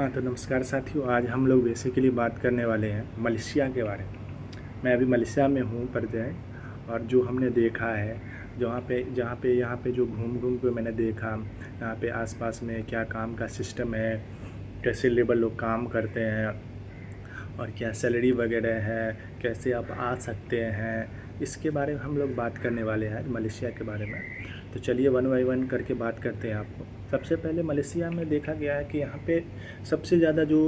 हाँ, तो नमस्कार साथियों। आज हम लोग बेसिकली बात करने वाले हैं मलेशिया के बारे में। मैं अभी मलेशिया में हूँ परिचय, और जो हमने देखा है, जहाँ पे यहाँ पे जो घूम घूम के मैंने देखा, यहाँ पे आसपास में क्या काम का सिस्टम है, कैसे लेबर लोग काम करते हैं और क्या सैलरी वगैरह है, कैसे आप आ सकते हैं, इसके बारे में हम लोग बात करने वाले हैं आज मलेशिया के बारे में। तो चलिए वन बाई वन करके बात करते हैं आपको। सबसे पहले मलेशिया में देखा गया है कि यहाँ पे सबसे ज़्यादा जो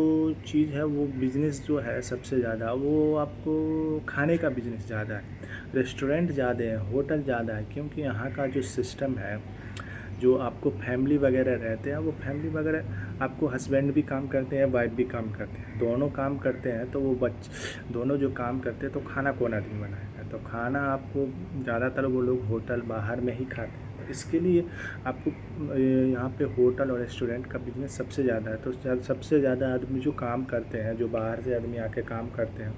चीज़ है वो बिज़नेस जो है, सबसे ज़्यादा वो आपको खाने का बिज़नेस ज़्यादा है। रेस्टोरेंट ज़्यादा है, होटल ज़्यादा है, क्योंकि यहाँ का जो सिस्टम है, जो आपको फैमिली वगैरह रहते हैं, वो फैमिली वगैरह आपको हस्बैंड भी काम करते हैं, वाइफ भी काम करते हैं, दोनों काम करते हैं। तो वो दोनों जो काम करते हैं, तो खाना कौन आदमी बनाएगा? तो खाना आपको ज़्यादातर वो लोग होटल बाहर में ही खाते हैं। तो इसके लिए आपको यहाँ पे होटल और रेस्टोरेंट का बिजनेस सबसे ज़्यादा है। तो सबसे ज़्यादा आदमी जो काम करते हैं, जो बाहर से आदमी आके काम करते हैं,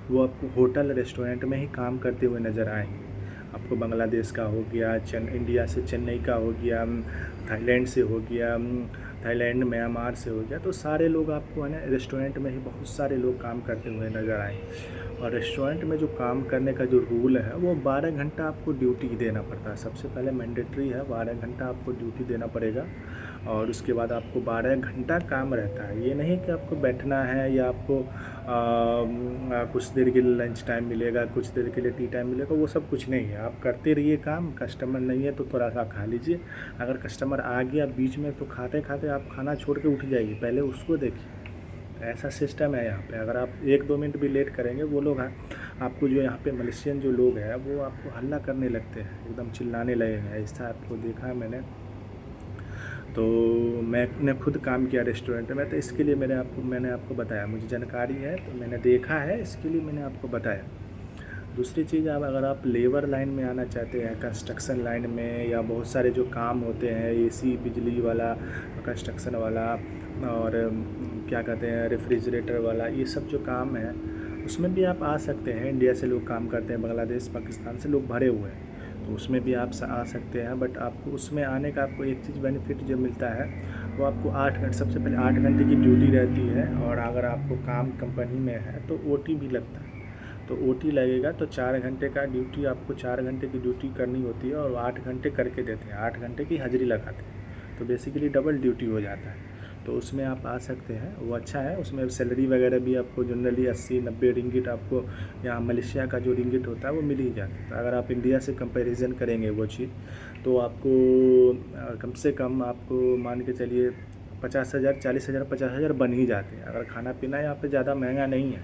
वो आपको होटल रेस्टोरेंट में ही काम करते हुए नज़र आएंगे। आपको बांग्लादेश का हो गया, इंडिया से चेन्नई का हो गया, थाईलैंड से हो गया, थाईलैंड म्यांमार से हो गया, तो सारे लोग आपको है ना रेस्टोरेंट में ही बहुत सारे लोग काम करते हुए नज़र आएंगे। और रेस्टोरेंट में जो काम करने का जो रूल है, वो 12 घंटा आपको ड्यूटी देना पड़ता है। सबसे पहले मैंडेटरी है, 12 घंटा आपको ड्यूटी देना पड़ेगा। और उसके बाद आपको 12 घंटा काम रहता है। ये नहीं कि आपको बैठना है या आपको कुछ देर के लिए लंच टाइम मिलेगा, कुछ देर के लिए टी टाइम मिलेगा, वो सब कुछ नहीं है। आप करते रहिए काम। कस्टमर नहीं है तो थोड़ा सा खा लीजिए। अगर कस्टमर आ गया बीच में, तो खाते खाते आप खाना छोड़ के उठ जाइए, पहले उसको देखिए। ऐसा सिस्टम है यहाँ पे। अगर आप 1-2 मिनट भी लेट करेंगे, वो लोग आपको जो यहाँ पे मलेशियन जो लोग हैं, वो आपको हल्ला करने लगते हैं, एकदम चिल्लाने लगेंगे। ऐसा आपको देखा है मैंने। तो मैंने खुद काम किया रेस्टोरेंट में, तो इसके लिए मैंने आपको बताया, मुझे जानकारी है, तो मैंने देखा है, इसके लिए मैंने आपको बताया। दूसरी चीज़, अगर आप लेबर लाइन में आना चाहते हैं, कंस्ट्रक्शन लाइन में, या बहुत सारे जो काम होते हैं, एसी, बिजली वाला, कंस्ट्रक्शन वाला, और क्या कहते हैं, रेफ्रिजरेटर वाला, ये सब जो काम है, उसमें भी आप आ सकते हैं। इंडिया से लोग काम करते हैं, बांग्लादेश, पाकिस्तान से लोग भरे हुए हैं, तो उसमें भी आप आ सकते हैं। बट आपको उसमें आने का आपको एक चीज़ बेनिफिट जो मिलता है, वो आपको 8 घंटे, सबसे पहले 8 घंटे की ड्यूटी रहती है। और अगर आपको काम कंपनी में है तो ओटी भी लगता है। तो ओटी लगेगा तो 4 घंटे का ड्यूटी, आपको 4 घंटे की ड्यूटी करनी होती है, और 8 घंटे करके देते हैं, 8 घंटे की हाजिरी लगाते हैं। तो बेसिकली डबल ड्यूटी हो जाता है। तो उसमें आप आ सकते हैं, वो अच्छा है। उसमें सैलरी वगैरह भी आपको जनरली 80-90 रिंगिट, आपको यहाँ मलेशिया का जो रिंगिट होता है वो मिल ही जाता है। तो अगर आप इंडिया से कंपैरिजन करेंगे वो चीज़, तो आपको कम से कम आपको मान के चलिए 50,000, 40,000, 50,000 बन ही जाते हैं। अगर खाना पीना यहाँ पे ज़्यादा महंगा नहीं है,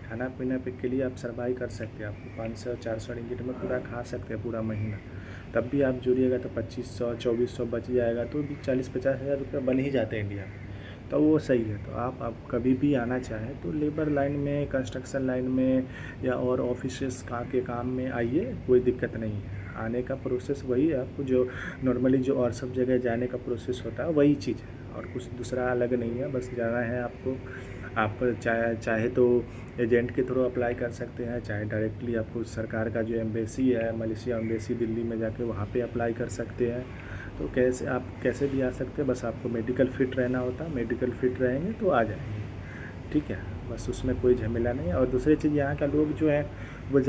खाना पीना पे के लिए आप सर्वाइव कर सकते हैं। आपको 500-400 रिंगिट में पूरा खा सकते हैं पूरा महीना। तब भी आप जोड़िएगा तो 2500-2400 बच जाएगा, तो भी 40-50,000 रुपये बन ही जाते हैं इंडिया में। तो वो सही है। तो आप कभी भी आना चाहें तो लेबर लाइन में, कंस्ट्रक्शन लाइन में, या और ऑफिसेस के काम में आइए, कोई दिक्कत नहीं है। आने का प्रोसेस वही है, आपको जो नॉर्मली जो और सब जगह जाने का प्रोसेस होता है वही चीज़ है, और कुछ दूसरा अलग नहीं है। बस जाना है आपको। आप चाहे तो एजेंट के थ्रू अप्लाई कर सकते हैं, चाहे डायरेक्टली आपको सरकार का जो एम्बेसी है, मलेशिया एम्बेसी दिल्ली में जाके वहाँ पे अप्लाई कर सकते हैं। तो कैसे भी आ सकते हैं, बस आपको मेडिकल फ़िट रहना होता है। मेडिकल फ़िट रहेंगे तो आ जाएंगे, ठीक है। बस उसमें कोई झमेला नहीं है। और दूसरी चीज़, यहाँ का लोग जो है वो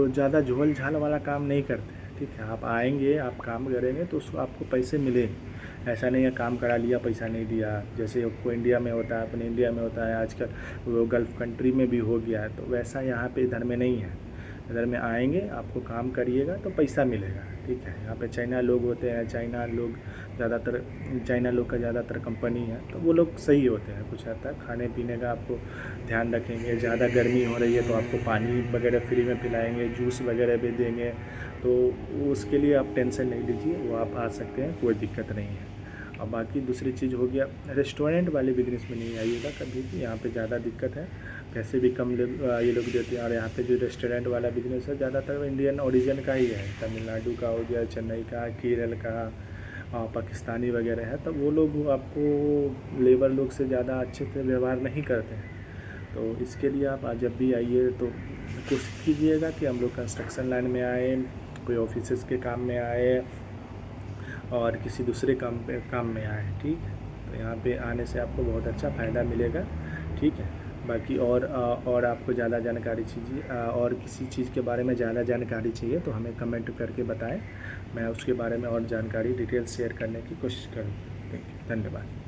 ज़्यादा झोल झाल वाला काम नहीं करते हैं, ठीक है। आप आएंगे, आप काम करेंगे तो उसको आपको पैसे मिलेंगे। ऐसा नहीं है काम करा लिया पैसा नहीं दिया, जैसे आपको इंडिया में होता है, अपने इंडिया में होता है आजकल, वो गल्फ़ कंट्री में भी हो गया है। तो वैसा यहाँ पे इधर में नहीं है। इधर में आएंगे, आपको काम करिएगा तो पैसा मिलेगा, ठीक है। यहाँ पे चाइना लोग होते हैं, चाइना लोग चाइना लोग का ज़्यादातर कंपनी है, तो वो लोग सही होते हैं कुछ हद तक। खाने पीने का आपको ध्यान रखेंगे। ज़्यादा गर्मी हो रही है तो आपको पानी वगैरह फ्री में पिलाएंगे, जूस वगैरह भी देंगे। तो उसके लिए आप टेंशन नहीं लीजिए, वो आप आ सकते हैं, कोई दिक्कत नहीं है। और बाकी दूसरी चीज़ हो गया, रेस्टोरेंट वाले बिजनेस में नहीं आइएगा कभी भी, यहाँ पे ज़्यादा दिक्कत है। पैसे भी कम ये लोग देते हैं। और यहाँ पे जो रेस्टोरेंट वाला बिजनेस है, ज़्यादातर इंडियन ओरिजिन का ही है। तमिलनाडु का हो गया, चेन्नई का, केरल का, पाकिस्तानी वगैरह है। तब वो लोग आपको लेबर लोग से ज़्यादा अच्छे से व्यवहार नहीं करते हैं। तो इसके लिए आप जब भी आइए तो कोशिश कीजिएगा कि हम लोग कंस्ट्रक्शन लाइन में आए, कोई ऑफिसेस के काम में आए, और किसी दूसरे काम में आए, ठीक है। तो यहाँ पे आने से आपको बहुत अच्छा फ़ायदा मिलेगा, ठीक है। बाकी और आपको ज़्यादा जानकारी चाहिए और किसी चीज़ के बारे में ज़्यादा जानकारी चाहिए तो हमें कमेंट करके बताएं, मैं उसके बारे में और जानकारी डिटेल शेयर करने की कोशिश करूँगी। धन्यवाद।